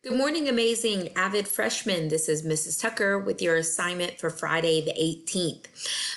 Good morning, amazing avid freshmen. This is Mrs. Tucker with your assignment for Friday the 18th.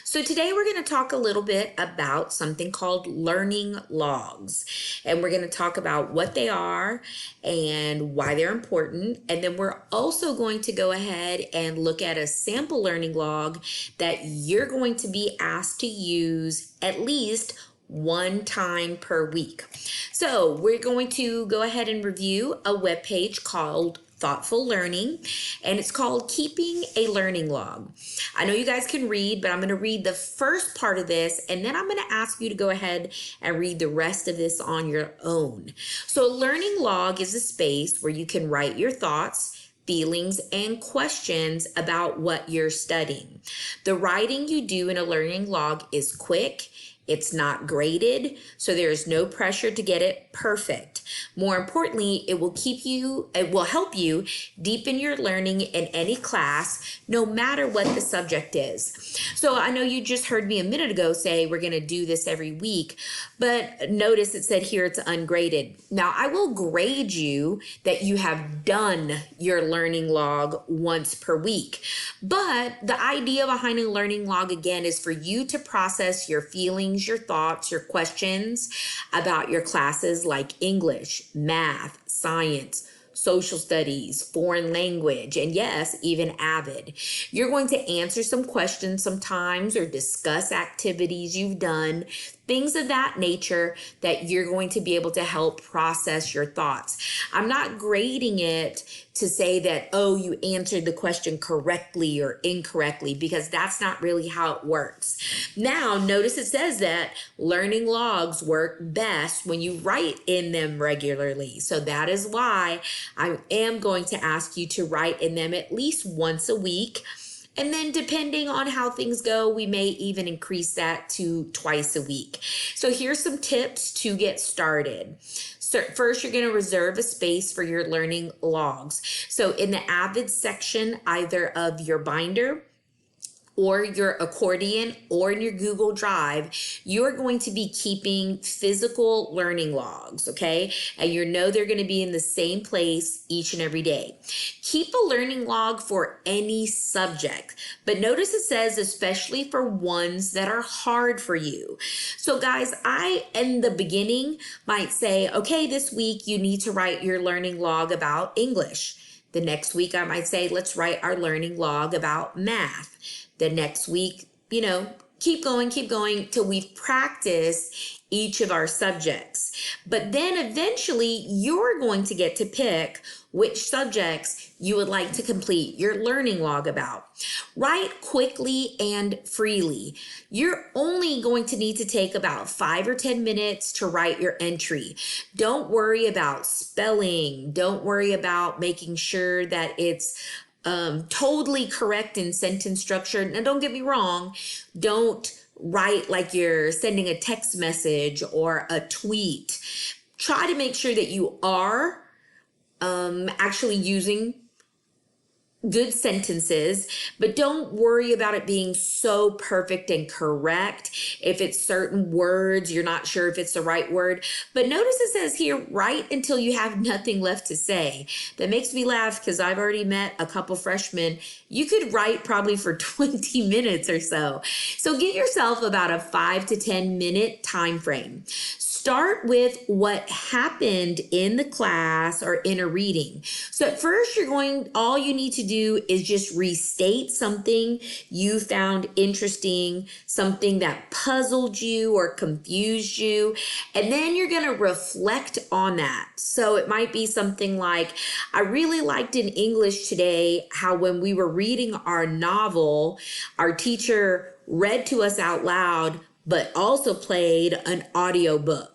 So today we're going to talk a little bit about something called learning logs. And we're going to talk about what they are and why they're important. And then we're also going to go ahead and look at a sample learning log that you're going to be asked to use at least one time per week. So we're going to go ahead and review a webpage called Thoughtful Learning, and it's called Keeping a Learning Log. I know you guys can read, but I'm going to read the first part of this, and then I'm going to ask you to go ahead and read the rest of this on your own. So a learning log is a space where you can write your thoughts, feelings, and questions about what you're studying. The writing you do in a learning log is quick. It's not graded, so there's no pressure to get it perfect. More importantly, it will help you deepen your learning in any class, no matter what the subject is. So I know you just heard me a minute ago say we're going to do this every week, but notice it said here it's ungraded. Now I will grade you that you have done your learning log once per week, but the idea behind a learning log again is for you to process your feelings, your thoughts, your questions about your classes like English, math, science, social studies, foreign language, and yes, even AVID. You're going to answer some questions sometimes or discuss activities you've done, things of that nature that you're going to be able to help process your thoughts. I'm not grading it to say that, oh, you answered the question correctly or incorrectly, because that's not really how it works. Now, notice it says that learning logs work best when you write in them regularly. So that is why I am going to ask you to write in them at least once a week. And then depending on how things go, we may even increase that to twice a week. So here's some tips to get started. So first, you're going to reserve a space for your learning logs. So in the AVID section, either of your binder or your accordion or in your Google Drive, you're going to be keeping physical learning logs, okay? And you know they're going to be in the same place each and every day. Keep a learning log for any subject, but notice it says especially for ones that are hard for you. So guys, I in the beginning might say, okay, this week you need to write your learning log about English. The next week I might say, let's write our learning log about math. The next week, keep going till we've practiced each of our subjects. But then eventually you're going to get to pick which subjects you would like to complete your learning log about. Write quickly and freely. You're only going to need to take about 5 or 10 minutes to write your entry. Don't worry about spelling. Don't worry about making sure that it's totally correct in sentence structure. Now, don't get me wrong. Don't write like you're sending a text message or a tweet. Try to make sure that you are actually using good sentences, but don't worry about it being so perfect and correct. If it's certain words, you're not sure if it's the right word. But notice it says here, write until you have nothing left to say. That makes me laugh because I've already met a couple freshmen. You could write probably for 20 minutes or so. So give yourself about a 5 to 10 minute time frame. Start with what happened in the class or in a reading. So at first all you need to do is just restate something you found interesting, something that puzzled you or confused you, and then you're going to reflect on that. So it might be something like, I really liked in English today how when we were reading our novel, our teacher read to us out loud, but also played an audiobook.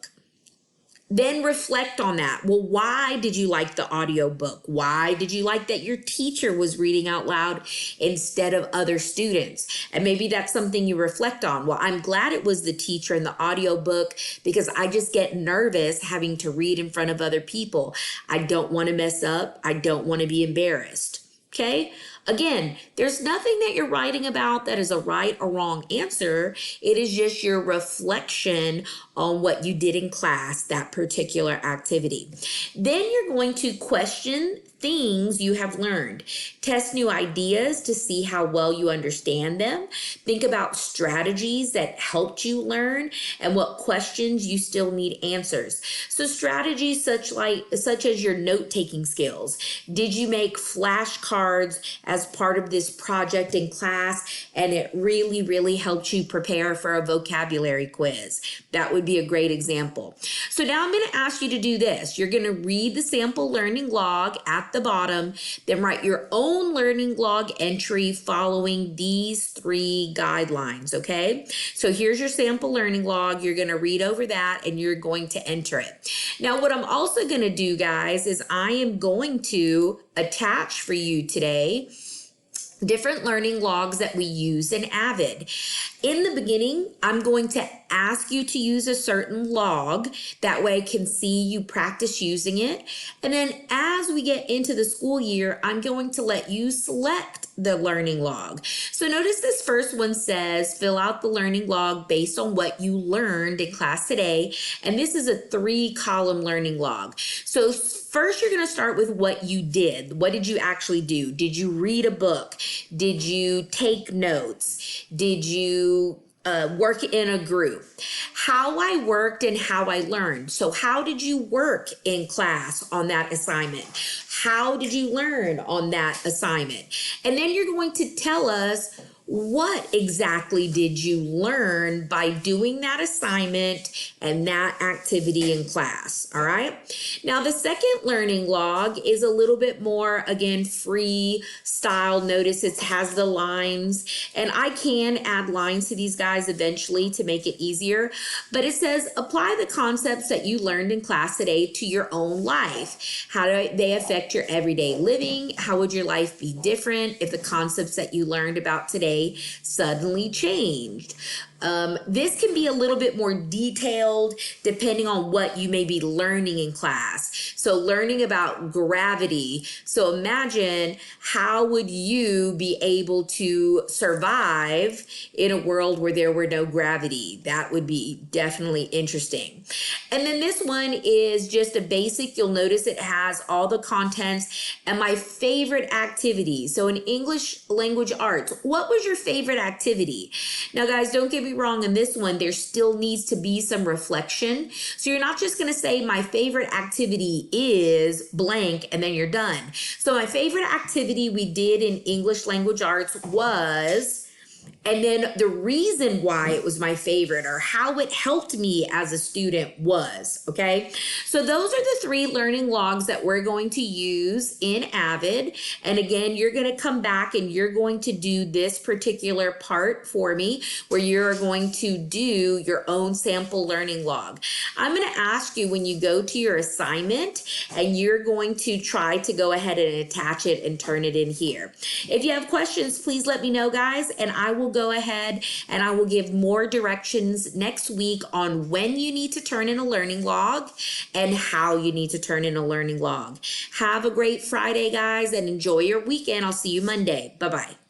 Then reflect on that. Well, why did you like the audiobook? Why did you like that your teacher was reading out loud instead of other students? And maybe that's something you reflect on. Well, I'm glad it was the teacher in the audiobook because I just get nervous having to read in front of other people. I don't want to mess up. I don't want to be embarrassed. Okay. Again, there's nothing that you're writing about that is a right or wrong answer. It is just your reflection on what you did in class, that particular activity. Then you're going to question things you have learned. Test new ideas to see how well you understand them. Think about strategies that helped you learn and what questions you still need answers. So strategies such as your note-taking skills. Did you make flashcards as part of this project in class and it really helped you prepare for a vocabulary quiz? That would be a great example. So now I'm going to ask you to do this. You're going to read the sample learning log at the bottom, then write your own learning log entry following these 3 guidelines, okay? So here's your sample learning log. You're going to read over that and you're going to enter it. Now, what I'm also going to do, guys, is I am going to attach for you today different learning logs that we use in Avid. In the beginning, I'm going to ask you to use a certain log. That way I can see you practice using it. And then as we get into the school year, I'm going to let you select the learning log. So notice this first one says, fill out the learning log based on what you learned in class today. And this is a 3-column learning log. So first you're going to start with what you did. What did you actually do? Did you read a book? Did you take notes? Did you work in a group? How I worked and how I learned. So how did you work in class on that assignment? How did you learn on that assignment? And then you're going to tell us, what exactly did you learn by doing that assignment and that activity in class? All right. Now, the second learning log is a little bit more, again, free style. Notice it has the lines, and I can add lines to these guys eventually to make it easier. But it says, apply the concepts that you learned in class today to your own life. How do they affect your everyday living? How would your life be different if the concepts that you learned about today suddenly changed? This can be a little bit more detailed depending on what you may be learning in class. So learning about gravity. So imagine, how would you be able to survive in a world where there were no gravity? That would be definitely interesting. And then this one is just a basic. You'll notice it has all the contents and my favorite activity. So in English language arts, what was your favorite activity? Now, guys, don't get me wrong, in this one there still needs to be some reflection. So you're not just going to say my favorite activity is blank and then you're done. So my favorite activity we did in English language arts was, and then the reason why it was my favorite or how it helped me as a student was, okay? So those are the 3 learning logs that we're going to use in Avid. And again, you're going to come back and you're going to do this particular part for me where you're going to do your own sample learning log. I'm going to ask you when you go to your assignment and you're going to try to go ahead and attach it and turn it in here. If you have questions, please let me know, guys, and I will go ahead and I will give more directions next week on when you need to turn in a learning log and how you need to turn in a learning log. Have a great Friday, guys, and enjoy your weekend. I'll see you Monday. Bye-bye.